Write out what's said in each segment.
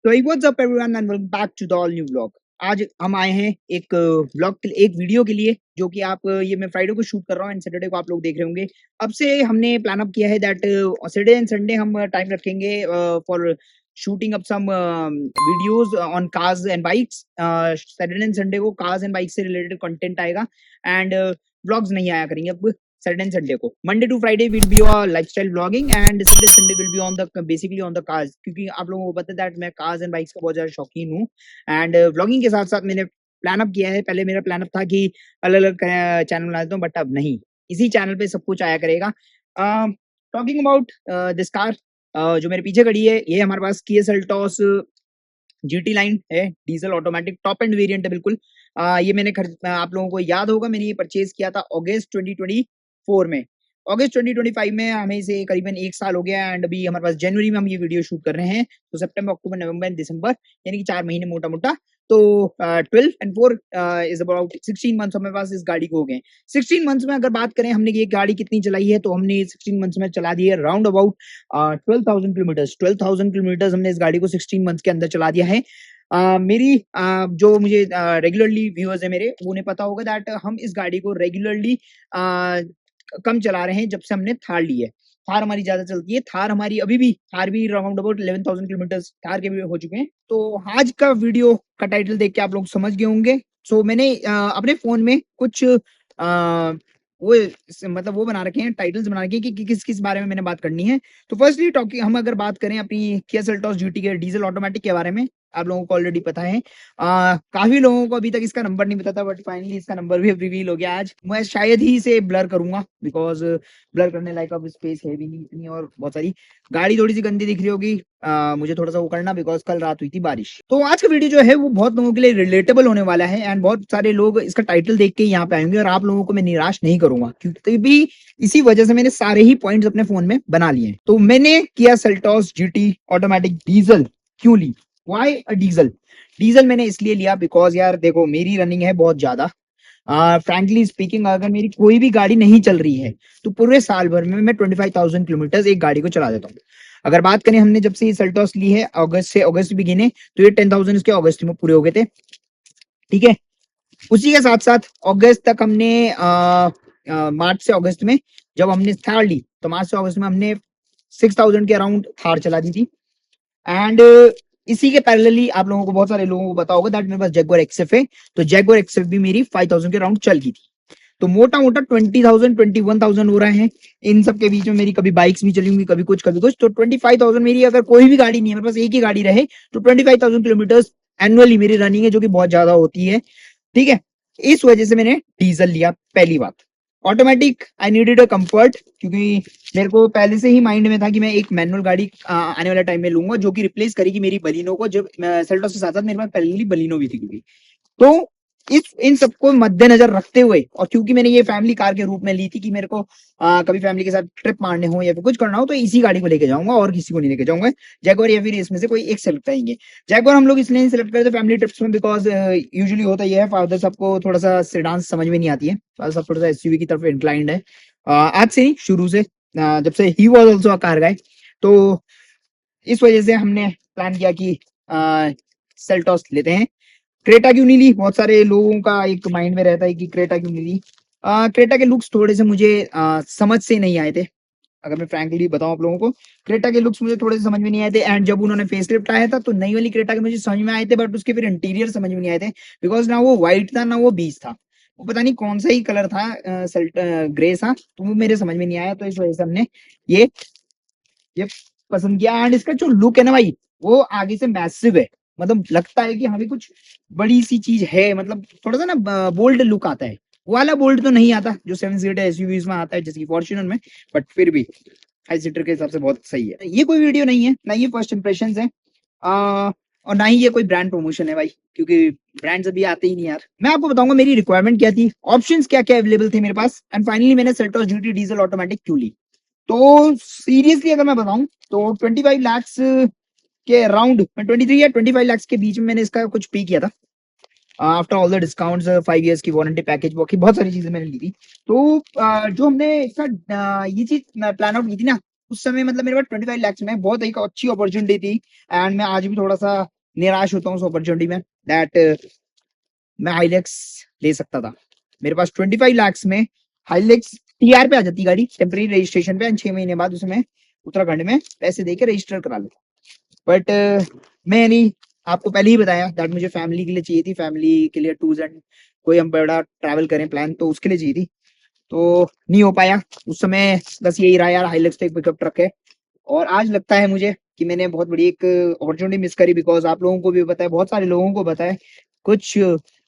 तो what's up everyone and welcome back to the all new vlog. आज हम आए हैं एक व्लॉग के एक वीडियो के लिए, जो कि आप ये मैं फ्राइडे को शूट कर रहा हूँ एंड सैटरडे को आप लोग देख रहे होंगे। अब से हमने प्लान अप किया है दैट सैटरडे एंड संडे हम टाइम रखेंगे for shooting up some videos on cars and bikes. Saturday and Sunday को कार्स एंड बाइक से रिलेटेड कंटेंट आएगा एंड व्लॉग्स नहीं आया करेंगे अब सैटरडे एंड संडे को। Monday to Friday will be your lifestyle vlogging and Saturday Sunday will be on the basically on the cars, क्योंकि आप लोगों को पता है दैट मैं कार्स एंड बाइक्स का बहुत ज्यादा शौकीन हूँ। एंड व्लॉगिंग के साथ साथ मैंने प्लान अप किया है। पहले मेरा प्लान अप था कि अलग अलग चैनल बना देता हूँ, बट अब नहीं, इसी चैनल पे सब कुछ आया करेगा। टॉकिंग अबाउट दिस कार, जो मेरे पीछे खड़ी है, ये हमारे पास किया सेल्टॉस जीटी लाइन है, diesel automatic top end variant है बिल्कुल। ये मैंने आप लोगों को याद होगा, मैंने ये परचेज किया था अगस्त 2024 में। अगस्त 2025 में हमें इसे करीबन 1 साल हो गया एंड अभी हमारे पास जनवरी में हम ये वीडियो शूट कर रहे हैं। तो सितंबर, अक्टूबर, नवंबर एंड दिसंबर, यानी कि 4 महीने मोटा मोटा। तो 12 एंड 4 इज अबाउट 16 मंथ्स हमारे पास इस गाड़ी को हो गए। 16 मंथ्स में अगर बात करें हमने ये गाड़ी कितनी चलाई है, तो हमने 16 मंथ्स में चला दी है राउंड अबाउट 12,000 किलोमीटर्स। 12,000 किलोमीटर्स हमने इस गाड़ी को 16 मंथ्स के अंदर चला दिया है। मेरी जो मुझे रेगुलरली व्यूअर्स है मेरे, उन्हें पता होगा दैट हम इस गाड़ी को रेगुलरली कम चला रहे हैं जब से हमने थार ली है। थार हमारी ज्यादा चलती है, थार हमारी अभी भी, थार भी राउंड अबाउट 11,000 किलोमीटर्स थार के भी हो चुके हैं। तो आज का वीडियो का टाइटल देख के आप लोग समझ गए होंगे। सो मैंने अपने फोन में कुछ वो मतलब वो बना रखे हैं, टाइटल्स बना रखे हैं कि किस किस बारे में मैंने बात करनी है। तो फर्स्टली टॉकिंग, हम अगर बात करें अपनी किया सेल्टॉस जीटी के डीजल ऑटोमेटिक के बारे में, आप लोगों को ऑलरेडी पता है। काफी लोगों को अभी तक इसका नंबर नहीं पता था, बट फाइनली इसका नंबर भी रिवील हो गया आज। मैं शायद ही इसे ब्लर करूंगा, बिकॉज ब्लर करने लायक अब स्पेस है भी नहीं इतनी, और बहुत सारी गाड़ी थोड़ी सी गंदी दिख रही होगी। मुझे थोड़ा सा वो करना, बिकॉज कल रात हुई थी बारिश। तो आज का वीडियो जो है वो बहुत लोगों के लिए रिलेटेबल होने वाला है एंड बहुत सारे लोग इसका टाइटल देख के यहाँ पे आएंगे, और आप लोगों को मैं निराश नहीं करूंगा, क्योंकि भी इसी वजह से मैंने सारे ही पॉइंट्स अपने फोन में बना लिए हैं। तो मैंने Kia Seltos GT automatic diesel क्यों ली, वाई अ डीजल। डीजल मैंने इसलिए लिया बिकॉज यार देखो, मेरी रनिंग है बहुत ज्यादा। फ्रैंकली स्पीकिंग, अगर मेरी कोई भी गाड़ी नहीं चल रही है तो पूरे साल भर में मैं 25,000 किलोमीटर एक गाड़ी को चला देता हूँ। अगर बात करें, हमने जब से ये सेल्टॉस ली है अगस्त से, अगस्त भी गिने तो ये 10,000 इसके अगस्त में पूरे हो गए थे। ठीक है, उसी के साथ साथ अगस्त तक हमने मार्च से अगस्त में जब हमने थार ली, तो मार्च से अगस्त में हमने 6,000 के अराउंड थार चला दी थी। एंड इसी के पैरेलली आप लोगों को, बहुत सारे लोगों को पता होगा दैट मेरे पास जैगुआर एक्सएफ है। तो जैगुआर एक्सएफ भी मेरी 5,000 के राउंड चल गई थी। तो मोटा मोटा 20,000 21,000 हो रहे हैं। इन सब के बीच में मेरी कभी बाइक्स भी चली होंगी, कभी कुछ कभी कुछ। तो 25,000 मेरी, अगर कोई भी गाड़ी नहीं है, मेरे पास एक ही गाड़ी रहे, तो 25,000 किलोमीटर्स एनुअली मेरी रनिंग है, जो कि बहुत ज्यादा होती है। ठीक है, इस वजह से मैंने डीजल लिया। पहली बात, automatic I needed a comfort, क्योंकि मेरे को पहले से ही माइंड में था कि मैं एक मैनुअल गाड़ी आने वाले टाइम में लूंगा, जो कि रिप्लेस करेगी मेरी बलिनो को। जब सेल्टॉस के साथ साथ मेरे पास पहले बलिनो भी थी, क्योंकि तो इस इन सबको मद्देनजर रखते हुए, और क्योंकि मैंने ये फैमिली कार के रूप में ली थी कि मेरे को कभी फैमिली के साथ ट्रिप मारने हो या फिर कुछ करना हो, तो इसी गाड़ी को लेके जाऊंगा और किसी को नहीं लेके जाऊंगा। जैगुआर या फिर इसमें से कोई एक सेलेक्ट करेंगे। जैगुआर हम लोग इसलिए नहीं सेलेक्ट करते फैमिली ट्रिप्स में, बिकॉज यूजुअली होता यह है, फादर सबको थोड़ा सा सेडान समझ में नहीं आती है, फादर सब थोड़ा सा एसयूवी की तरफ इंक्लाइंड है। आज से नहीं, शुरू से, जब से he was also a car guy. तो इस वजह से हमने प्लान किया कि सेल्टॉस लेते हैं। क्रेटा क्यों नहीं ली, बहुत सारे लोगों का एक माइंड में रहता है कि क्रेटा क्यों नहीं ली। क्रेटा के लुक्स थोड़े से मुझे समझ से नहीं आए थे। अगर मैं फ्रैंकली बताऊं आप लोगों को, क्रेटा के लुक्स मुझे थोड़े से समझ में नहीं आए थे। एंड जब उन्होंने फेसलिफ्ट आया था, तो नई वाली क्रेटा के मुझे समझ में आए थे, बट उसके फिर इंटीरियर समझ में नहीं आए थे, बिकॉज ना वो व्हाइट था ना वो बीज था, वो पता नहीं कौन सा ही कलर था, ग्रे सा, तो वो मेरे समझ में नहीं आया। तो इस वजह से हमने ये ये पसंद किया। एंड इसका जो लुक है ना भाई, वो आगे से मैसिव है, मतलब लगता है कि हमें कुछ बड़ी सी चीज है, मतलब थोड़ा सा ना बोल्ड लुक आता है। वो वाला बोल्ड तो नहीं आता जो 7 सीटर एसयूवीज में आता है, जैसे कि फॉर्च्यूनर में, बट फिर भी 5 सीटर के हिसाब से बहुत सही है। ये कोई वीडियो नहीं है, ना ये फर्स्ट इंप्रेशन है, और ना ही ये कोई ब्रांड प्रमोशन है भाई, क्योंकि ब्रांड्स अभी आते ही नहीं यार। मैं आपको बताऊंगा मेरी रिक्वायरमेंट क्या थी, ऑप्शंस क्या क्या अवेलेबल थे मेरे पास, एंड फाइनली मैंने सेल्टॉस जीटी डीजल ऑटोमेटिक क्यों ली। तो सीरियसली अगर मैं बताऊं, तो 25 लाख के अराउंड, 23 या 25 लाख के बीच में मैंने इसका कुछ पे किया था। After all the discounts, 5 years की वारंटी पैकेज, बाकी बहुत सारी चीजें मैंने ली थी। तो जो हमने इसका ये चीज प्लान आउट की थी ना, उस समय मतलब मेरे पास 25 लाख में बहुत एक अच्छी अपॉर्चुनिटी थी एंड मैं आज भी थोड़ा सा निराश होता हूँ उस अपॉर्चुनिटी में दैट मैं हाइलेक्स ले सकता था। मेरे पास 25 लाख में हाइलेक्स टीआर पे आ जाती गाड़ी टेम्परेरी रजिस्ट्रेशन पे, 6 महीने बाद उसमें उत्तराखंड में पैसे देके रजिस्टर करा लेता। बट मैं नहीं, आपको पहले ही बताया दैट मुझे फैमिली के लिए चाहिए थी, फैमिली के लिए टूर्स एंड कोई हम बड़ा ट्रैवल करें प्लान, तो उसके लिए चाहिए थी, तो नहीं हो पाया उस समय। बस यही रहा यार, हाइलेक्स तो एक पिकअप ट्रक है। और आज लगता है मुझे कि मैंने बहुत बड़ी एक अपॉर्चुनिटी मिस करी, बिकॉज आप लोगों को भी पता है, बहुत सारे लोगों को पता है, कुछ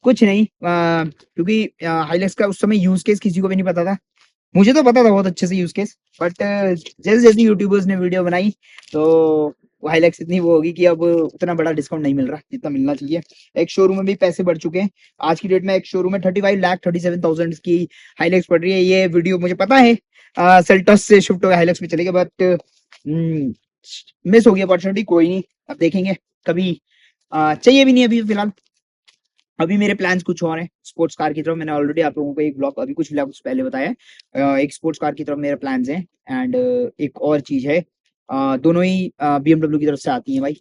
कुछ नहीं क्योंकि हाइलेक्स का उस समय यूज केस किसी को भी नहीं पता था। मुझे तो पता था बहुत अच्छे से यूज केस, बट जैसे जैसे यूट्यूबर्स ने वीडियो बनाई तो वो हाइलेक्स इतनी वो होगी कि अब उतना बड़ा डिस्काउंट नहीं मिल रहा जितना मिलना चाहिए। एक शोरूम में भी पैसे बढ़ चुके हैं। आज की डेट में एक शोरूम में 35,37,000 की हाइलेक्स पड़ रही है। ये वीडियो मुझे पता है सेल्टॉस से शिफ्ट होकर हाइलेक्स में चलेगा, बट मिस हो गई अपॉर्चुनिटी, कोई नहीं, अब देखेंगे कभी। चाहिए भी नहीं अभी फिलहाल। अभी मेरे प्लान्स कुछ और हैं स्पोर्ट्स कार की तरफ। मैंने ऑलरेडी आप लोगों को एक ब्लॉग अभी कुछ ब्लॉग्स पहले बताया एक स्पोर्ट्स कार की तरफ मेरे प्लान्स हैं। एंड एक और चीज है, दोनों ही BMW की तरफ से आती हैं भाई,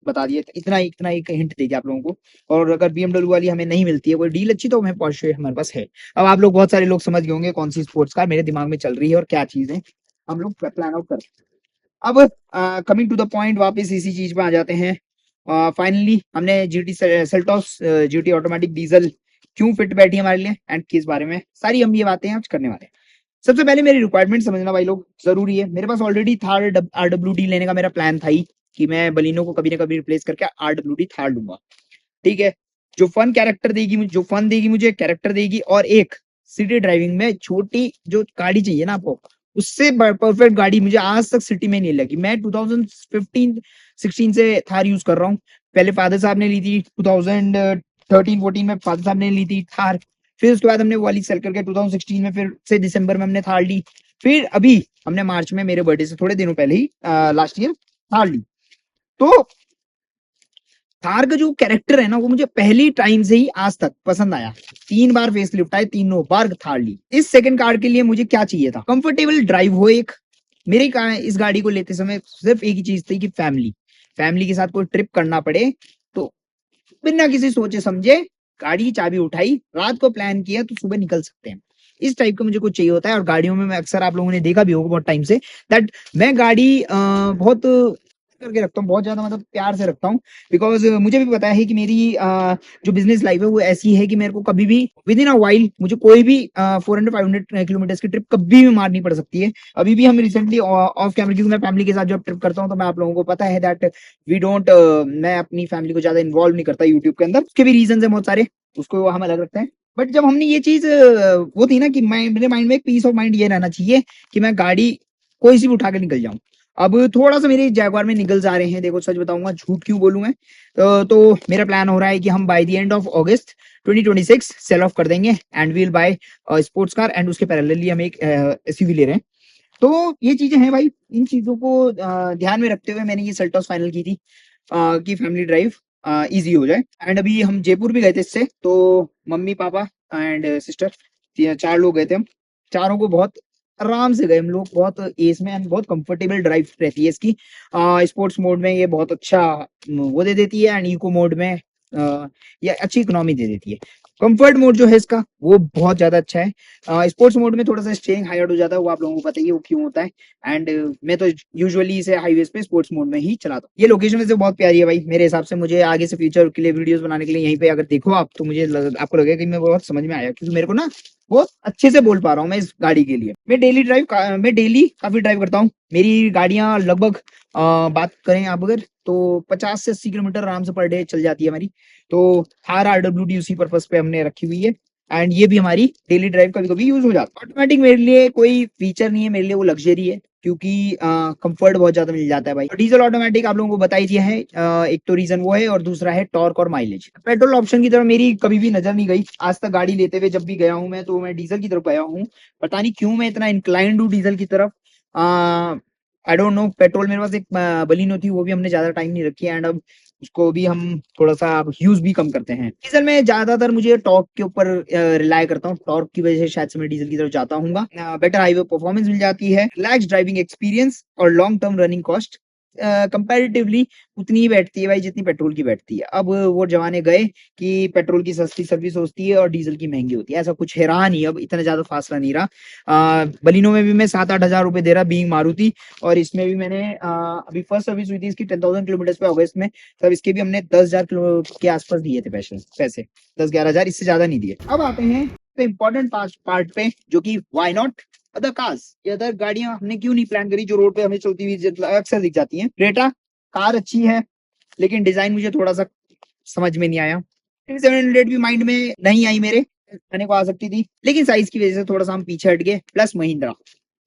बता दिए, इतना इतना एक हिंट दे दिया आप लोगों को। और अगर BMW वाली हमें नहीं मिलती है कोई डील अच्छी, तो हमें पोर्शे हमारे पास है। अब आप लोग बहुत सारे लोग समझ गए होंगे कौन सी स्पोर्ट्स कार मेरे दिमाग में चल रही है और क्या चीज है हम लोग प्लान आउट कर। अब कमिंग टू द पॉइंट, वापस इसी चीज पे आ जाते हैं। फाइनली हमने GT Seltos GT automatic diesel क्यों फिट बैठी है हमारे लिए एंड किस बारे में, सारी हम ये बातें आज करने वाले हैं। सबसे पहले मेरी रिक्वायरमेंट समझना भाई लोग जरूरी है। मेरे पास ऑलरेडी थार RWD लेने का मेरा प्लान था ही, कि मैं बलिनो को कभी ना कभी रिप्लेस करके RWD थार लूंगा। ठीक है, जो फन कैरेक्टर देगी मुझे, जो फन देगी मुझे, कैरेक्टर देगी, और एक सिटी ड्राइविंग में छोटी जो गाड़ी चाहिए ना आपको, उससे परफेक्ट गाड़ी मुझे आज तक सिटी में नहीं लगी। मैं 2015-16 से थार यूज कर रहा हूँ। पहले फादर साहब ने ली थी 2013-14 में, फादर साहब ने ली थी थार। फिर उसके बाद हमने वो वाली सेल करके 2016 में फिर से दिसंबर में हमने थार ली। फिर अभी हमने मार्च में मेरे बर्थडे से थोड़े दिनों पहले ही लास्ट ईयर थार ली। तो थार का जो कैरेक्टर है ना, वो मुझे पहली टाइम से ही आज तक पसंद आया। 3 बार फेस लिफ्ट आए, तीनों बार थार ली। इस सेकंड कार के लिए मुझे क्या चाहिए था, कंफर्टेबल ड्राइव हो एक। मेरी इस गाड़ी को लेते समय सिर्फ एक ही चीज थी कि फैमिली के साथ कोई ट्रिप करना पड़े तो बिना किसी सोचे समझे गाड़ी की चाबी उठाई, रात को प्लान किया तो सुबह निकल सकते हैं। इस टाइप का मुझे कुछ चाहिए होता है। और गाड़ियों में मैं अक्सर, आप लोगों ने देखा भी होगा बहुत टाइम से, दैट मैं गाड़ी बहुत करके रखता हूँ, बहुत ज्यादा मतलब प्यार से रखता हूँ। बिकॉज मुझे भी पता है कि मेरी जो बिजनेस लाइफ है वो ऐसी है कि मेरे को कभी भी विद इन अ वाइल मुझे कोई भी 400-500 किलोमीटर की ट्रिप कभी भी मारनी पड़ सकती है। अभी भी हम रिसेंटली ऑफ कैमरा, क्योंकि मैं फैमिली के साथ जब ट्रिप करता हूँ तो मैं, आप लोगों को पता है दैट वी डोंट, मैं अपनी फैमिली को ज्यादा इन्वॉल्व नहीं करता यूट्यूब के अंदर। उसके भी रीजन है बहुत सारे, उसको हम अलग रखते हैं। बट जब हमने ये चीज वो थी ना कि मेरे माइंड में एक पीस ऑफ माइंड ये रहना चाहिए कि मैं गाड़ी कोई सी भी उठा के निकल जाऊं। अब थोड़ा सा मेरे जैगवार में निकल्स आ रहे हैं, देखो सच बताऊंगा, झूठ क्यों बोलूं मैं। तो मेरा प्लान हो रहा है कि हम by the end of August 2026 sell off कर देंगे and we'll buy sports car, and उसके पैरेलली हम एक SUV ले रहे हैं। तो ये चीजें हैं भाई, इन चीजों को ध्यान में रखते हुए मैंने ये सेल्टॉस फाइनल की थी कि फैमिली ड्राइव इजी हो जाए। एंड अभी हम जयपुर भी गए थे इससे, तो मम्मी पापा एंड सिस्टर 4 लोग गए थे हम। चारों को बहुत आराम से गए हम लोग, बहुत एज में, एंड बहुत कंफर्टेबल ड्राइव रहती है इसकी। स्पोर्ट्स मोड में ये बहुत अच्छा वो दे देती है, एंड इको मोड में ये अच्छी इकोनॉमी दे देती है। कंफर्ट मोड जो है इसका वो बहुत ज्यादा अच्छा है। स्पोर्ट्स मोड में थोड़ा सा स्टेयरिंग हाइड हो जाता है, वो आप लोगों को पता ही है वो क्यों होता है। एंड मैं तो यूजुअली इसे हाईवेज पे स्पोर्ट्स मोड में ही चलाता हूँ। ये लोकेशन वैसे बहुत प्यारी है भाई मेरे हिसाब से। मुझे आगे से फ्यूचर के लिए वीडियोस बनाने के लिए यहीं पे अगर देखो आप, तो मुझे आपको लगेगा कि मैं बहुत समझ में आया, क्योंकि मेरे को ना बहुत अच्छे से बोल पा रहा हूँ मैं इस गाड़ी के लिए। मैं डेली काफी ड्राइव करता हूँ। मेरी गाड़ियां लगभग बात करें आप अगर, तो 50 से 80 किलोमीटर आराम से पर डे चल जाती है हमारी। तो थार RWD उसी पर्पस पे हमने रखी हुई है, एंड ये भी हमारी डेली ड्राइव कभी कभी यूज हो जाता है। ऑटोमेटिक मेरे लिए कोई फीचर नहीं है, मेरे लिए वो लग्जरी है, क्योंकि कंफर्ट बहुत ज्यादा मिल जाता है भाई। डीजल ऑटोमेटिक आप लोगों को बता ही दिया है, एक तो रीजन वो है, और दूसरा है टॉर्क और माइलेज। पेट्रोल ऑप्शन की तरफ मेरी कभी भी नजर नहीं गई आज तक। गाड़ी लेते हुए जब भी गया हूं मैं, तो मैं डीजल की तरफ गया हूँ। पता नहीं क्यों मैं इतना इंक्लाइंड हूँ डीजल की तरफ। आई डोंट नो, पेट्रोल मेरे पास एक बलिनो थी, वो भी हमने ज्यादा टाइम नहीं रखी एंड अब उसको भी हम थोड़ा सा यूज भी कम करते हैं। डीजल में ज्यादातर मुझे टॉर्क के ऊपर रिलाय करता हूँ, टॉर्क की वजह से शायद से मैं डीजल की तरफ जाता हूँ। बेटर हाईवे परफॉर्मेंस मिल जाती है, रिलैक्स ड्राइविंग एक्सपीरियंस और long term running cost comparatively उतनी ही बैठती है भाई जितनी पेट्रोल की बैठती है। अब वो जमाने गए कि पेट्रोल की सस्ती सर्विस होती है और डीजल की महंगी होती है, ऐसा कुछ है रहा नहीं, अब इतना ज्यादा फासला नहीं रहा। बलिनो में भी मैं 7-8 हजार रुपए दे रहा बीइंग मारुति, और इसमें भी मैंने अभी फर्स्ट सर्विस हुई थी इसकी 10,000 किलोमीटर पे अगस्त में, तब इसके भी हमने 10,000 किलो के आसपास दिए थे पैसे 10-11 हजार, इससे ज्यादा नहीं दिए। अब आते हैं तो इम्पोर्टेंट पार्ट पे, जो कि व्हाई नॉट अदर कार्स, ये अदर गाड़ियां हमने क्यों नहीं प्लान करी जो रोड पे हमें चलती हुई अक्सर दिख जाती हैं। क्रेटा कार अच्छी है, लेकिन डिजाइन मुझे थोड़ा सा समझ में नहीं आया। 700 भी माइंड में नहीं आई मेरे, आने को आ सकती थी, लेकिन साइज की वजह से थोड़ा सा हम पीछे हट गए। प्लस महिंद्रा,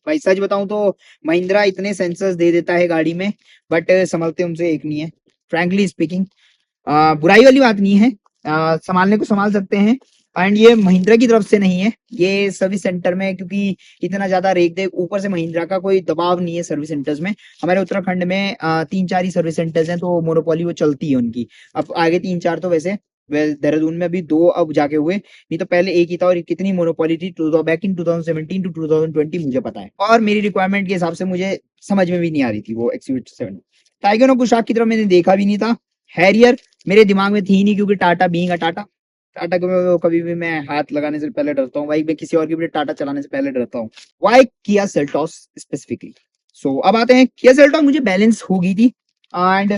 भाई सच बताऊं तो महिंद्रा इतने सेंसर्स दे देता है गाड़ी में, बट संभलते उनसे एक नहीं है, फ्रैंकली स्पीकिंग। बुराई वाली बात नहीं है, संभालने को संभाल सकते हैं, एंड ये महिंद्रा की तरफ से नहीं है, ये सर्विस सेंटर में, क्योंकि इतना ज्यादा रेख देख, ऊपर से महिंद्रा का कोई दबाव नहीं है सर्विस सेंटर्स में। हमारे उत्तराखंड में 3-4 ही सर्विस सेंटर्स हैं, तो मोनोपोली वो चलती है उनकी। अब आगे 3-4 तो वैसे देहरादून में अभी 2 अब जाके हुए, नहीं तो पहले एक ही था, और कितनी मोनोपोली थी बैक इन 2017 टू 2020 मुझे पता है, और मेरी रिक्वायरमेंट के हिसाब से मुझे समझ में भी नहीं आ रही थी वो XUV7। टाइगर और कुशाक की तरफ मैंने देखा भी नहीं था। हैरियर मेरे दिमाग में थी नहीं, क्योंकि टाटा बीइंग अ टाटा, टाटा को कभी भी मैं हाथ लगाने से पहले डरता हूँ भाई, मैं किसी और की भी टाटा चलाने से पहले डरता हूँ। Y Kia Seltos specifically. सो अब आते हैं, किया सेल्टॉस मुझे बैलेंस हो गई थी, एंड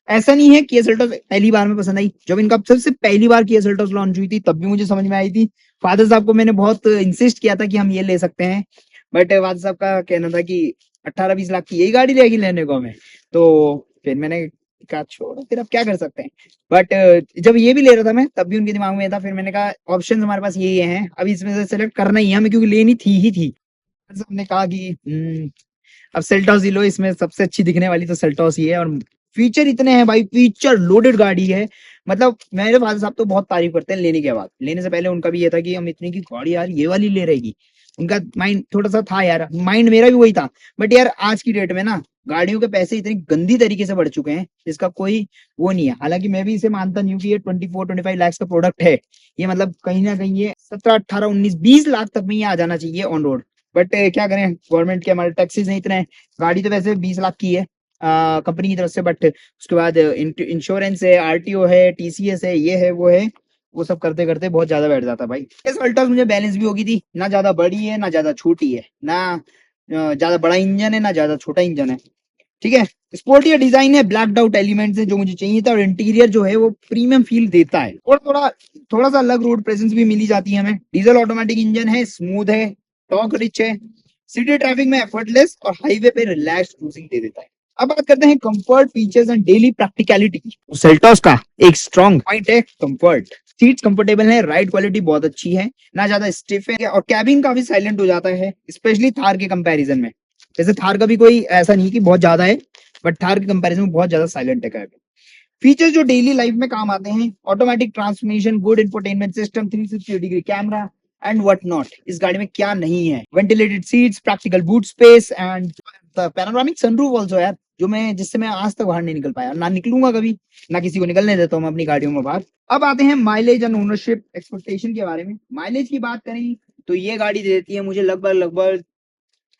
ऐसा नहीं है किया सेल्टॉस पहली बार में पसंद आई, जब इनका सबसे पहली बार किया सेल्टॉस लॉन्च हुई थी तब भी मुझे समझ में आई थी। फादर साहब को मैंने बहुत इंसिस्ट किया था कि हम ये ले सकते हैं, बट फादर साहब का कहना था कि 18-20 लाख की यही गाड़ी रहेगी लेने को हमें, तो फिर मैंने कहा छोड़ो, फिर अब क्या कर सकते हैं। बट जब ये भी ले रहा था मैं, तब भी उनके दिमाग में था, फिर मैंने कहा ऑप्शन हमारे पास ये हैं, अब इसमें से सेलेक्ट करना ही है हमें, क्योंकि लेनी थी ही थी। हमने कहा कि अब सेल्टॉस ही लो, इसमें सबसे अच्छी दिखने वाली तो सेल्टॉस ही है, और फीचर इतने हैं भाई, फीचर लोडेड गाड़ी है। मतलब मेरे फादर साहब तो बहुत तारीफ करते हैं लेने के बाद, लेने से पहले उनका भी ये था कि हम इतनी की गाड़ी यार ये वाली ले रहेगी, उनका माइंड थोड़ा सा था यार, माइंड मेरा भी वही था। बट यार आज की डेट में ना गाड़ियों के पैसे इतनी गंदी तरीके से बढ़ चुके हैं, जिसका कोई वो नहीं है। हालांकि मैं भी इसे मानता नहीं हूँ कि ये 24-25 लाख का प्रोडक्ट है, ये मतलब कहीं ना कहीं ये 17-18-19-20 लाख तक में ये आ जाना चाहिए ऑन रोड। बट क्या करें, गवर्नमेंट के हमारे टैक्सेस नहीं इतने हैं। गाड़ी तो वैसे 20 लाख की है कंपनी की तरफ से, बट उसके बाद इंश्योरेंस है, RTO है, TCS है, ये है वो है, वो सब करते करते बहुत ज्यादा बैठ जाता भाई। इस अल्टॉस मुझे बैलेंस भी होगी थी, ना ज्यादा बड़ी है ना ज्यादा छोटी है, ना ज्यादा बड़ा इंजन है ना ज्यादा छोटा इंजन है, ठीक है। स्पोर्टियर डिजाइन है, ब्लैक्ड आउट एलिमेंट्स है जो मुझे चाहिए था, और इंटीरियर जो है वो प्रीमियम फील देता है, और थोड़ा सा अलग रोड प्रेजेंस भी मिली जाती है हमें। डीजल ऑटोमेटिक इंजन है, स्मूथ है, टॉर्क रिच है, सिटी ट्रैफिक में एफर्टलेस और हाईवे पे रिलैक्स क्रूजिंग दे देता है। अब बात करते हैं comfort, features and daily practicality. Seltos का एक स्ट्रॉन्ग पॉइंट है कंफर्ट। सीट्स कंफर्टेबल है, राइड क्वालिटी बहुत अच्छी है, ना ज्यादा स्टिफ है, और कैबिन काफी साइलेंट हो जाता है, स्पेशली थार के कंपैरिजन में। जैसे थार का भी कोई ऐसा नहीं कि बहुत ज्यादा है, बट थार के कंपैरिजन में बहुत ज्यादा साइलेंट है कैबिन। फीचर्स जो डेली लाइफ में काम आते हैं, automatic transmission, good infotainment system, 360 degree camera and what not. इस गाड़ी में क्या नहीं है, ventilated seats, practical boot space and panoramic sunroof also यार, जो मैं जिससे मैं आज तक बाहर नहीं निकल पाया, ना निकलूंगा कभी, ना किसी को निकलने देता हूँ मैं अपनी गाड़ियों में बाहर। अब आते हैं माइलेज एंड ओनरशिप एक्सपेक्टेशन के बारे में। माइलेज की बात करें तो ये गाड़ी दे देती है मुझे लगभग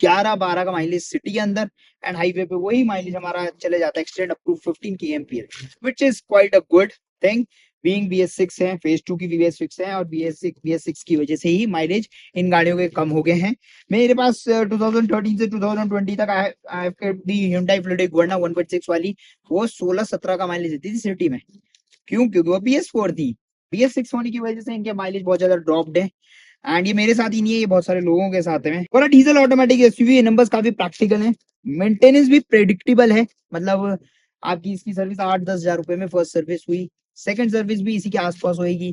11-12 का माइलेज सिटी के अंदर, एंड हाईवे पे वही माइलेज हमारा चले जाता है extend up to 15 kmph, which is quite a good thing. Being BS6 है, फेज 2 की BS6 है, और BS6 की वजह से ही माइलेज इन गाड़ियों के कम हो गए हैं। मेरे पास 2013 से 2020 तक I have kept the Hyundai Fleetwood Verna 1.6 वाली, वो 16-17 का माइलेज देती थी सिटी में। क्योंकि वो BS4 थी, BS6 होने की वजह से इनके माइलेज बहुत ज्यादा ड्रॉप्ड है, एंड ये मेरे साथ ही नहीं है, ये बहुत सारे लोगों के साथ है। और डीजल ऑटोमेटिक SUV नंबर्स काफी प्रैक्टिकल हैं, मेंटेनेंस भी प्रेडिक्टेबल है। मतलब आपकी इसकी सर्विस 8-10 हजार रुपए में फर्स्ट सर्विस हुई, सेकंड सर्विस भी इसी के आसपास होएगी,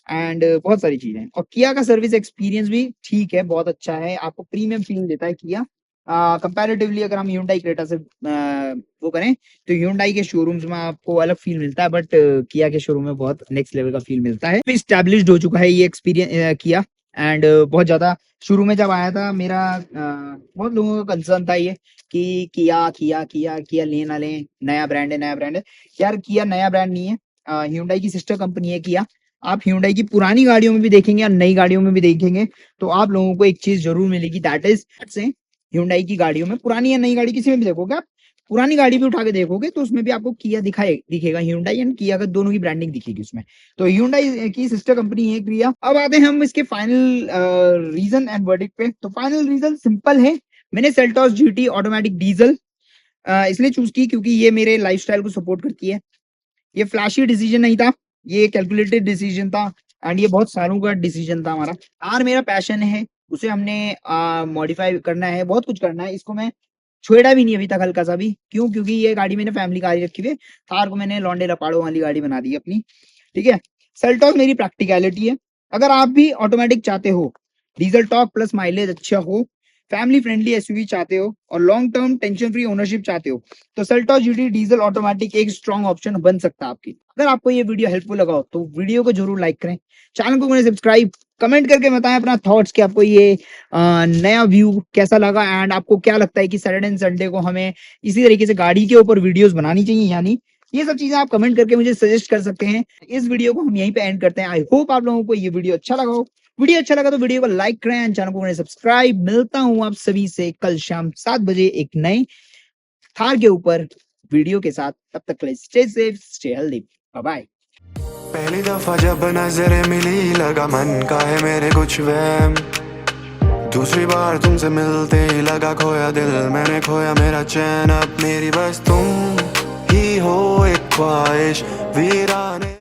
एंड बहुत सारी चीजें। और किया का सर्विस एक्सपीरियंस भी ठीक है, बहुत अच्छा है, आपको प्रीमियम फील देता है किया। कंपैरेटिवली अगर हम Hyundai क्रेटा से वो करें, तो Hyundai के शोरूम्स में आपको अलग फील मिलता है, बट किया के शोरूम में बहुत नेक्स्ट लेवल का फील मिलता है। स्टैब्लिश्ड हो चुका है ये एक्सपीरियंस किया, एंड बहुत ज़्यादा शुरू में जब आया था मेरा बहुत लोगों का कंसर्न था ये कि किया लें ना लें, नया ब्रांड है। यार किया नया ब्रांड नहीं है, ह्यूंडई की सिस्टर कंपनी है किया। आप ह्यूंडई की पुरानी गाड़ियों में भी देखेंगे या नई गाड़ियों में भी देखेंगे तो आप लोगों को एक चीज़ ज़रूर मिलेगी, दैट इज़ से ह्यूंडई की गाड़ियों में, पुरानी या नई गाड़ी किसी में भी देखोगे आप, पुरानी गाड़ी भी उठा के देखोगे तो उसमें भी आपको किया दिखेगा, ह्यूंडई एंड किया का दोनों की ब्रांडिंग दिखेगी उसमें। तो ह्यूंडई की सिस्टर कंपनी है किया। अब आते हैं हम इसके फाइनल रीजन एंड वर्डिक्ट पे। तो फाइनल रीजन सिंपल है, मैंने सेल्टॉस जीटी ऑटोमेटिक डीजल इसलिए चूज की क्योंकि ये मेरे लाइफस्टाइल को सपोर्ट करती है। ये फ्लैशी डिसीजन नहीं था, ये कैलकुलेटेड डिसीजन था एंड ये बहुत सालों का डिसीजन था हमारा। कार मेरा पैशन है, उसे हमने मॉडिफाई करना है, बहुत कुछ करना है। इसको मैं छेड़ा भी नहीं अभी तक हल्का सा भी, क्यों? क्योंकि ये गाड़ी मैंने फैमिली कार ही रखी हुई है, कार को मैंने लौंडे लपाड़ों वाली गाड़ी बना दी अपनी, ठीक है। सेल्टॉस मेरी प्रैक्टिकलिटी है। अगर आप भी ऑटोमेटिक चाहते हो, डीजल टॉक प्लस माइलेज अच्छा हो, फैमिली फ्रेंडली एसयूवी चाहते हो और long term tension free ownership चाहते हो तो सेल्टॉस जीटी डीजल ऑटोमेटिक एक स्ट्रॉन्ग ऑप्शन बन सकता है आपकी। अगर आपको ये वीडियो हेल्पफुल लगा हो तो वीडियो को जरूर लाइक करें, चैनल को सब्सक्राइब, कमेंट करके बताएं अपना थॉट्स कि आपको ये नया व्यू कैसा लगा एंड आपको क्या लगता है कि सैटरडे एंड संडे को हमें इसी तरीके से गाड़ी के ऊपर वीडियोस बनानी चाहिए यानी। ये सब चीजें आप कमेंट करके मुझे सजेस्ट कर सकते हैं। इस वीडियो को हम यहीं पे एंड करते हैं। आई होप आप लोगों को ये वीडियो अच्छा लगा हो। वीडियो अच्छा लगा तो वीडियो को लाइक करें एंड चैनल को सब्सक्राइब। मिलता हूं आप सभी से कल शाम 7 बजे एक नए थार के ऊपर वीडियो के साथ। तब तक के लिए stay safe, stay healthy, bye bye. पहली दफा जब नजरें मिली लगा मन का है मेरे कुछ वहम, दूसरी बार तुमसे मिलते ही लगा खोया दिल मैंने, खोया मेरा चैन, अब मेरी बस तुम ही हो एक ख्वाहिश वीरान।